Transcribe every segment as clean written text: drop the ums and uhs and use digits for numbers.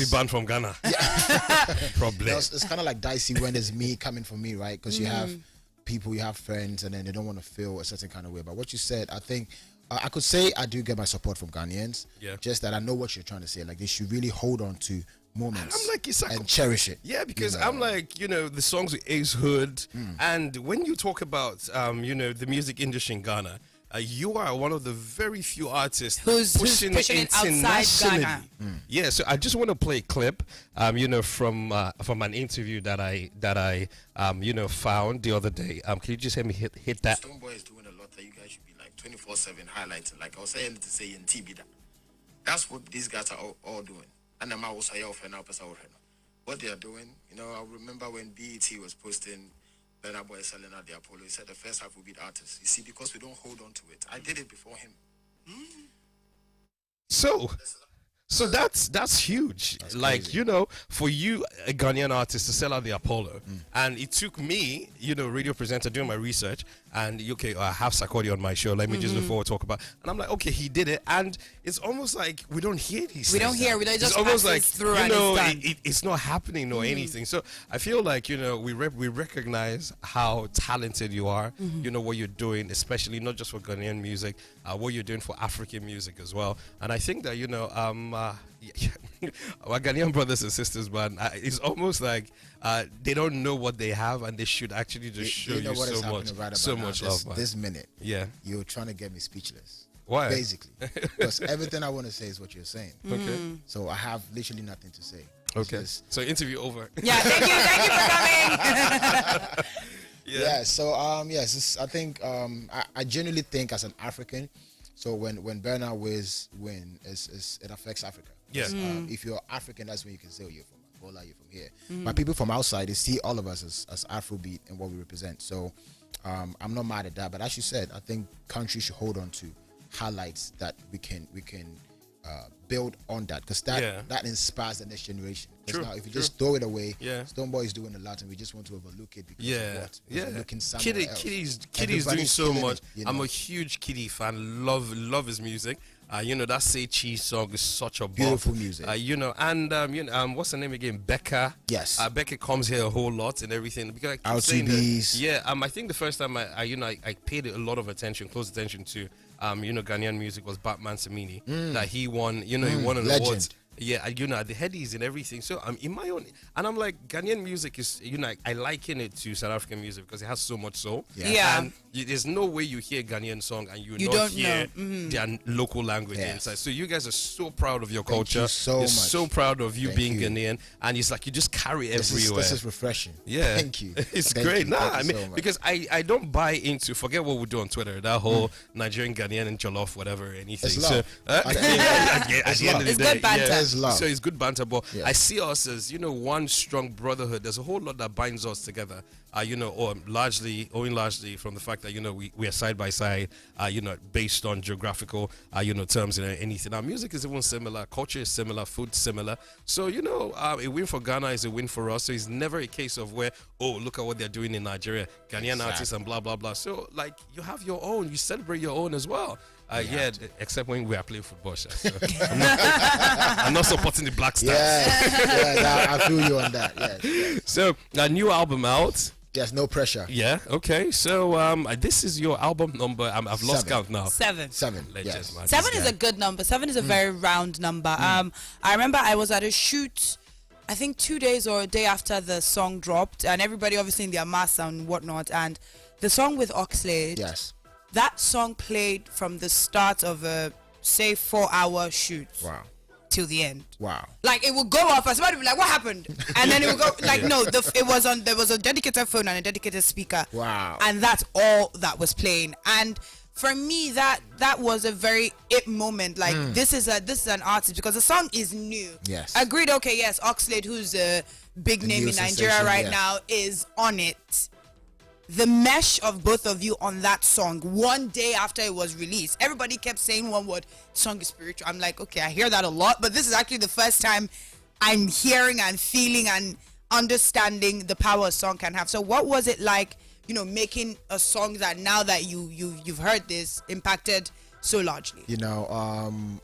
We banned from Ghana. Problem. It's kind of like dicey when it's me coming from me, right? Because you have people, you have friends, and then they don't want to feel a certain kind of way. But what you said, I think I could say I do get my support from Ghanaians. Yeah. Just that I know what you're trying to say. Like, they should really hold on to moments. I'm like, and cherish it. Yeah, because I'm like, the songs with Ace Hood, and when you talk about, the music industry in Ghana, you are one of the very few artists who's pushing it outside Ghana. Yeah, so I just want to play a clip, from an interview that I found the other day. Can you just let me hit that? Stonebwoy is doing a lot that you guys should be like 24/7 highlighting. Like I was saying to say in TV that. That's what these guys are all doing. And I'm also what they are doing. I remember when BET was posting Burna Boy selling out the Apollo. He said the first Afrobeat artist. You see, because we don't hold on to it. I did it before him. So that's huge. That's like, crazy. For you, a Ghanaian artist, to sell out the Apollo. And it took me, radio presenter, doing my research, and I have Sarkodie on my show. Let me just look forward to talk about. And I'm like, okay, he did it. And it's almost like we don't hear these things. We don't hear. We don't just almost like, through it's not happening or anything. So I feel like, we recognize how talented you are, what you're doing, especially not just for Ghanaian music, what you're doing for African music as well. And I think that, our Ghanaian brothers and sisters, man, it's almost like they don't know what they have, and they should actually just show you so much love, man. This minute, yeah, you're trying to get me speechless. Why? Basically, because everything I want to say is what you're saying. Okay. So I have literally nothing to say. Okay. So interview over. Yeah. Thank you for coming. Yeah. So yes, I think I genuinely think as an African. So when Burna win, it affects Africa. Yes. If you're African, that's when you can say, you're from Angola, you're from here. But people from outside, they see all of us as Afrobeat and what we represent. So I'm not mad at that. But as you said, I think countries should hold on to highlights that we can build on that, because that inspires the next generation. Because now if you just throw it away, Stonebwoy is doing a lot, and we just want to overlook it because of what? Looking somewhere else. Kitty's doing so much. It, I'm a huge Kitty fan. Love his music. That Say Cheese song is such a beautiful music. What's her name again? Becca. Yes. Becca comes here a whole lot and everything. Because I keep saying that, I think the first time I paid a lot of close attention to Ghanaian music was Batman Samini. That he won, he won an award. Yeah, the headies and everything. So in my own, and I'm like, Ghanaian music is, I liken it to South African music because it has so much soul. Yeah. And there's no way you hear Ghanaian song and you don't not hear know. their local language inside. So you guys are so proud of your culture. Thank you so much. So proud of you being Ghanaian, and it's like you just carry everywhere. This is refreshing. Yeah. Thank you. It's Thank great. you. I mean, so because I don't buy into, forget what we do on Twitter, that whole Nigerian, Ghanaian, and Jollof, whatever, anything. It's so love. at the end of the day, good banter. It's love. So it's good banter, but I see us as one strong brotherhood. There's a whole lot that binds us together. Owing largely from the fact that we are side by side, based on geographical terms and anything. Our music is even similar, culture is similar, food similar. So a win for Ghana is a win for us. So it's never a case of where, look at what they're doing in Nigeria, Ghanaian artists and blah blah blah. So like you have your own, you celebrate your own as well. Except when we are playing football. So I'm not supporting the Black Stars. I feel you on that. Yes. So a new album out. Yes, no pressure. Yeah. Okay. So this is your album number. I've lost count now. 7. Legends, man. 7 is a good number. 7 is a very round number. I remember I was at a shoot, I think 2 days or a day after the song dropped, and everybody obviously in their masks and whatnot, and the song with Oxlade. Yes. That song played from the start of a, say, 4-hour shoot. Wow. Till the end. Wow. Like it would go off and somebody would be like, what happened? And then it would go like, no, there was a dedicated phone and a dedicated speaker. Wow. And that's all that was playing. And for me, that was a very it moment. Like this is an artist, because the song is new. Yes. Agreed. Okay. Yes. Oxlade, who's a big name in Nigeria right now, is on it. The mesh of both of you on that song, one day after it was released, everybody kept saying one word, song is spiritual. I'm like, okay, I hear that a lot, but this is actually the first time I'm hearing and feeling and understanding the power a song can have. So what was it like, making a song that now that you've heard this impacted so largely? You know,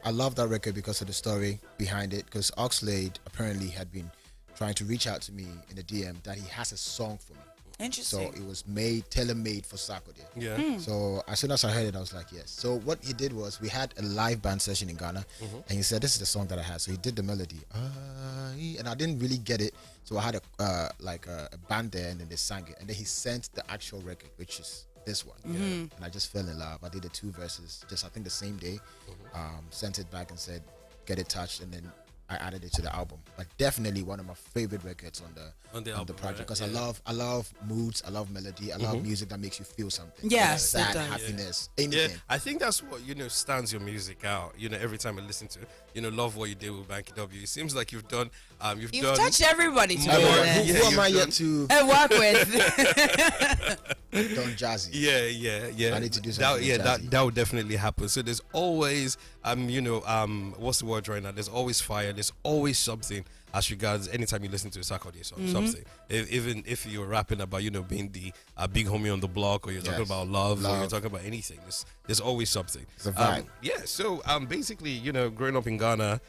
I love that record because of the story behind it. Because Oxlade apparently had been trying to reach out to me in the DM that he has a song for me. Interesting. So it was tailor-made for Sarkodie. Yeah. So as soon as I heard it, I was like, yes. So what he did was we had a live band session in Ghana, and he said, this is the song that I had. So he did the melody, and I didn't really get it. So I had a band there, and then they sang it, and then he sent the actual record, which is this one. And I just fell in love. I did the 2 verses, just I think the same day. Sent it back and said, get it touched, and then I added it to the album. But definitely one of my favorite records on the album, project, because right? I love moods, I love melody, I love music that makes you feel something. Yes, it sad, does. happiness, Yeah, anything. I think that's what stands your music out. Every time I listen to, love what you did with Banky W. It seems like you've done, You've done touched everybody to more. be Who honest. Yeah, am I you've yet to Work with. Don Jazzy? Yeah. I need to do something with Jazzy. That would definitely happen. So there's always, what's the word right now? There's always fire. There's always something as regards anytime you listen to a Sarkodie song, something. Even if you're rapping about, being the big homie on the block, or you're talking about love, or you're talking about anything, there's always something. It's a vibe. So basically, growing up in Ghana,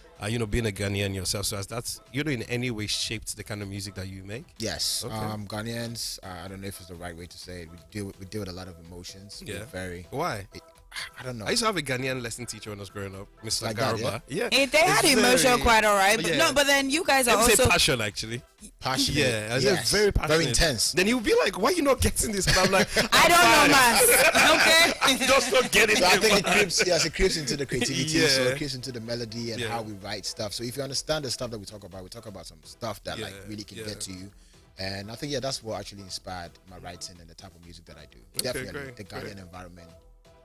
being a Ghanaian yourself, so has that's, in any way shaped the kind of music that you make? Yes. Okay. Ghanaians, I don't know if it's the right way to say it. We deal with a lot of emotions. Yeah. Why? Why? I don't know. I used to have a Ghanaian lesson teacher when I was growing up, Mr. Like that, Garuba. Yeah. They had It's emotion very- quite alright, but yeah. no. But then you guys are I would say also passion, actually. Passionate. Yeah, I said Yes. very passionate. Very intense. Then he would be like, "Why are you not getting this?" And I'm like, I don't know, man. Okay. I'm just not getting So I it. think it creeps into the creativity, so Yeah. it creeps into the melody and Yeah. how we write stuff. So if you understand the stuff that we talk about some stuff that like really can get to you. And I think that's what actually inspired my writing and the type of music that I do. Definitely great, the Ghanaian environment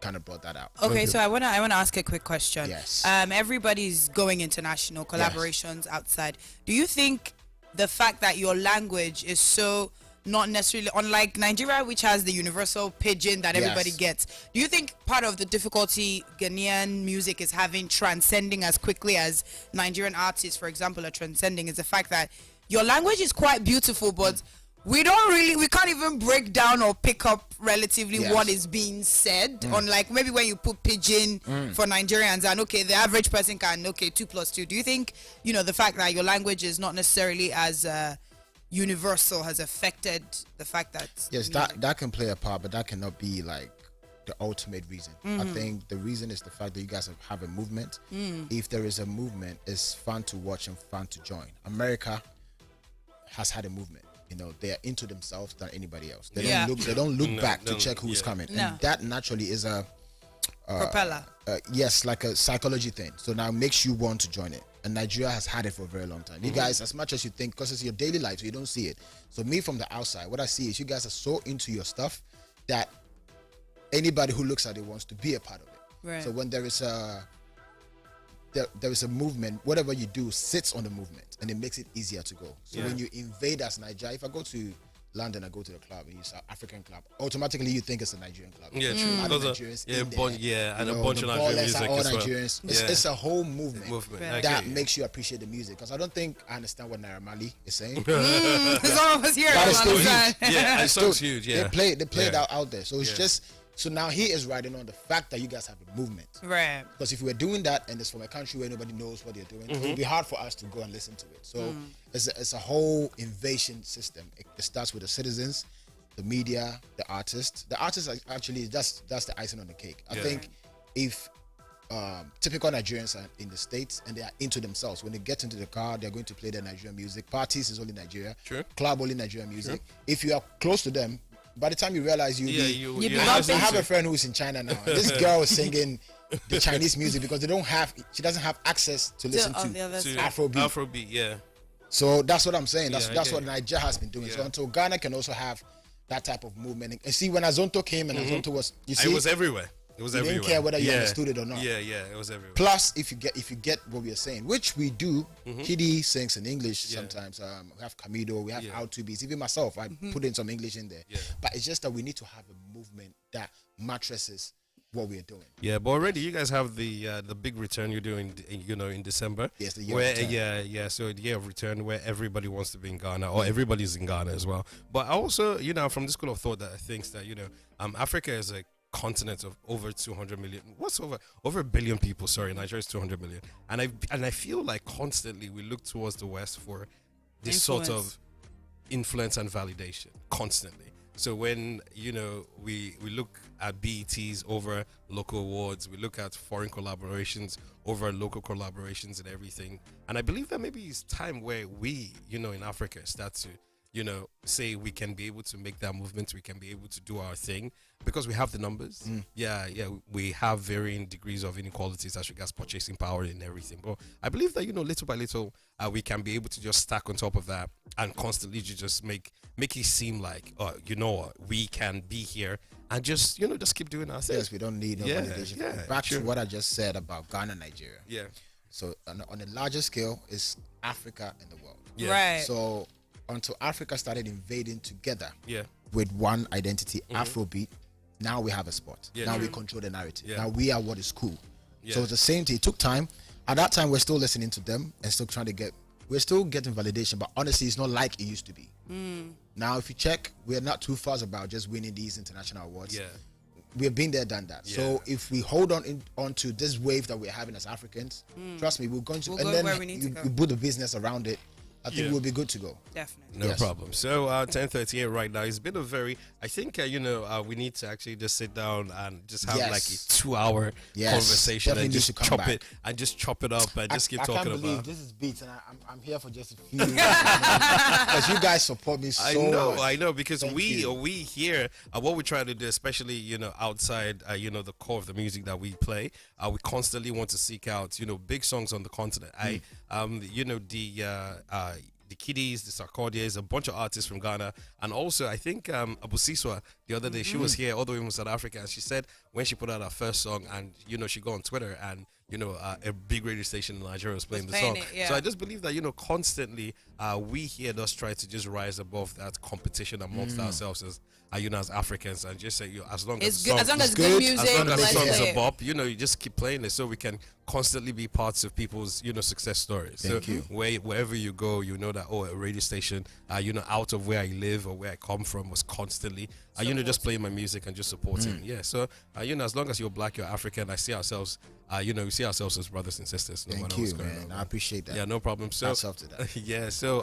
kind of brought that out. Okay, so I wanna ask a quick question. Yes. Everybody's going international, collaborations outside. Do you think the fact that your language is so not necessarily unlike Nigeria, which has the universal pidgin that everybody Yes. gets, do you think part of the difficulty Ghanaian music is having transcending as quickly as Nigerian artists, for example, are transcending, is the fact that your language is quite beautiful, but we can't even break down or pick up relatively Yes. what is being said. Unlike maybe when you put pidgin for Nigerians and the average person can 2 + 2. Do you think the fact that your language is not necessarily as universal has affected the fact that Yes, that can play a part, but that cannot be like the ultimate reason. I think the reason is the fact that you guys have a movement. If there is a movement, it's fun to watch and fun to join. America has had a movement. They are into themselves than anybody else. They don't look back to check who's coming, No. and that naturally is a propeller? yes, like a psychology thing. So now it makes you want to join it. And Nigeria has had it for a very long time. You guys, as much as you think, because it's your daily life, so you don't see it. So me from the outside, what I see is you guys are so into your stuff that anybody who looks at it wants to be a part of it. Right. So when there is a movement, whatever you do sits on the movement, and it makes it easier to go. So when you invade as Nigeria, if I go to London, I go to the club and you say African club, automatically you think it's a Nigerian club. Yeah, true. A lot of Those are- Nigerians yeah, in there. and a bunch of the Nigerian ballers music are all as well. Nigerians. Yeah. It's a whole movement, Movement. that Okay. makes you appreciate the music. Because I don't think I understand what Naira Marley is saying. Some of us here That don't is still understand. Yeah, it sounds huge. Yeah, They played Yeah. out there. So it's just, so now he is riding on the fact that you guys have a movement. Right. Because if we were doing that and it's from a country where nobody knows what they're doing, it would be hard for us to go and listen to it. So it's a whole invasion system. It starts with the citizens, the media, the artists. The artists are actually, that's the icing on the cake. I think if typical Nigerians are in the States and they are into themselves, when they get into the car, they're going to play their Nigerian music. Parties is only Nigeria. True. Club only Nigerian music. If you are close to them, by the time you realize You I be have bumping. a friend who's in China now. This girl is singing the Chinese music because she doesn't have access to listen on the to other side. Afrobeat, yeah. So that's what I'm saying. That's Yeah, what yeah. Nigeria has been doing. So until Ghana can also have that type of movement. And see, when Azonto came and Azonto was, you see, It was everywhere. It was you everywhere. didn't care whether you Yeah. understood it or not. Yeah, it was everywhere. Plus, if you get what we are saying, which we do, Kiddy sings in English sometimes. We have Camido, we have How to Beats. Even myself, I put in some English in there. Yeah. But it's just that we need to have a movement that mattresses what we are doing. Yeah, but already you guys have the big return you're doing, in December. Yes, the year where of return. yeah. So the year of return, where everybody wants to be in Ghana, or everybody's in Ghana as well. But I also, from the school of thought that thinks that Africa is a continent of over 200 million. What's over a billion people? Sorry, Nigeria is 200 million, and I feel like constantly we look towards the West for this sort of influence and validation constantly. So when we look at BETs over local awards, we look at foreign collaborations over local collaborations and everything, and I believe that maybe it's time where we in Africa start to say we can be able to make that movement, we can be able to do our thing because we have the numbers. We have varying degrees of inequalities as regards purchasing power and everything, but I believe that little by little we can be able to just stack on top of that and constantly just make it seem like we can be here and just keep doing our thing. Yes, we don't need no validation. Back to what I just said about Ghana, Nigeria. So on a larger scale, it's Africa and the world. Right. So until Africa started invading together with one identity, Afrobeat, now we have a spot. Now we control the narrative. Now we are what is cool. So it's the same thing. It took time. At that time, we're still listening to them and still we're still getting validation, but honestly, it's not like it used to be. Now, if you check, we're not too fussed about just winning these international awards. We've been there, done that. So if we hold on to this wave that we're having as Africans, trust me, we're going to, and then we build a business around it. I think we'll be good to go. Definitely. No problem. So 10:38 right now. It's been a very, I think, we need to actually just sit down and just have like a 2-hour conversation and just chop it up and just keep talking about. I can't believe this is Beats and I'm here for just a few because you guys support me so much. I know because we here what we try to do, especially outside the core of the music that we play, we constantly want to seek out big songs on the continent. The Kiddies, the Sarkordie, a bunch of artists from Ghana, and also I think Abu Siswa the other day, she was here all the way from South Africa, and she said when she put out her first song, and she go on Twitter, and a big radio station in Nigeria was playing the song. So I just believe that constantly we here just try to just rise above that competition amongst ourselves as as Africans, and just say as long as good music, as long as the song is a bop, you just keep playing it so we can constantly be parts of people's success stories. Thank you. Wherever you go, that a radio station out of where I live or where I come from was constantly just playing my music and just supporting. So as long as you're black, you're African, I see ourselves we see ourselves as brothers and sisters. Thank you, man. I appreciate that. Yeah, no problem. So hats off to that. So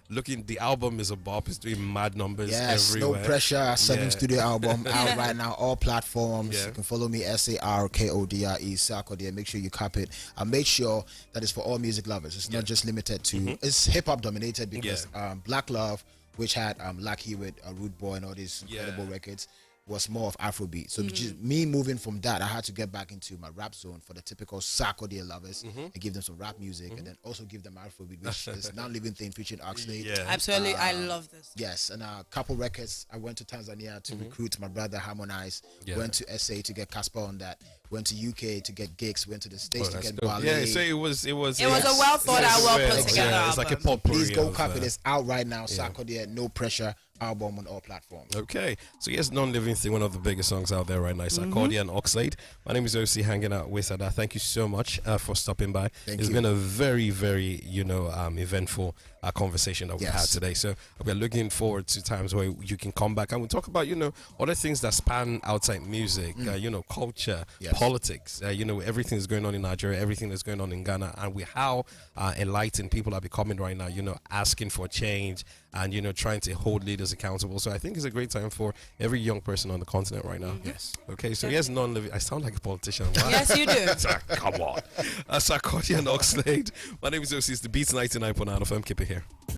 the album is a bop. It's doing mad numbers everywhere. No Pressure, 7th studio album out right now, all platforms. You can follow me, Sarkodie, Sarkodie. Make sure you copy it. And make sure that it's for all music lovers. It's not just limited to, it's hip-hop dominated because Black Love, which had Lucky with Rude Boy and all these incredible records, was more of Afrobeat. So just me moving from that, I had to get back into my rap zone for the typical Sarkodie lovers and give them some rap music and then also give them Afrobeat, which is Now Living Thing featuring Oxlade. Absolutely, I love this. Yes, and a couple records. I went to Tanzania to recruit my brother Harmonize. Went to SA to get Casper on that. Went to UK to get gigs. Went to the States to get Ballet. Yeah, so it was a well thought out, well put together. It's like a potpourri. Please go copy this out right now. Sarkodie, No Pressure album on all platforms. Okay, so yes, Non-Living Thing, one of the biggest songs out there right now. Sarkodie and Oxlade. My name is Osi, hanging out with Ada. Thank you so much for stopping by. It's been a very, very eventful conversation that we had today. So we're looking forward to times where you can come back and we'll talk about other things that span outside music, culture, politics, everything that's going on in Nigeria, everything that's going on in Ghana, and how enlightened people are becoming right now, asking for change and trying to hold leaders accountable. So I think it's a great time for every young person on the continent right now. Okay, so yes, Non-Living. I sound like a politician. Wow. Yes, you do. Come on. Sarkodie and Oxlade. My name is Osi. It's the Beats 99.9 FM. Keep it here.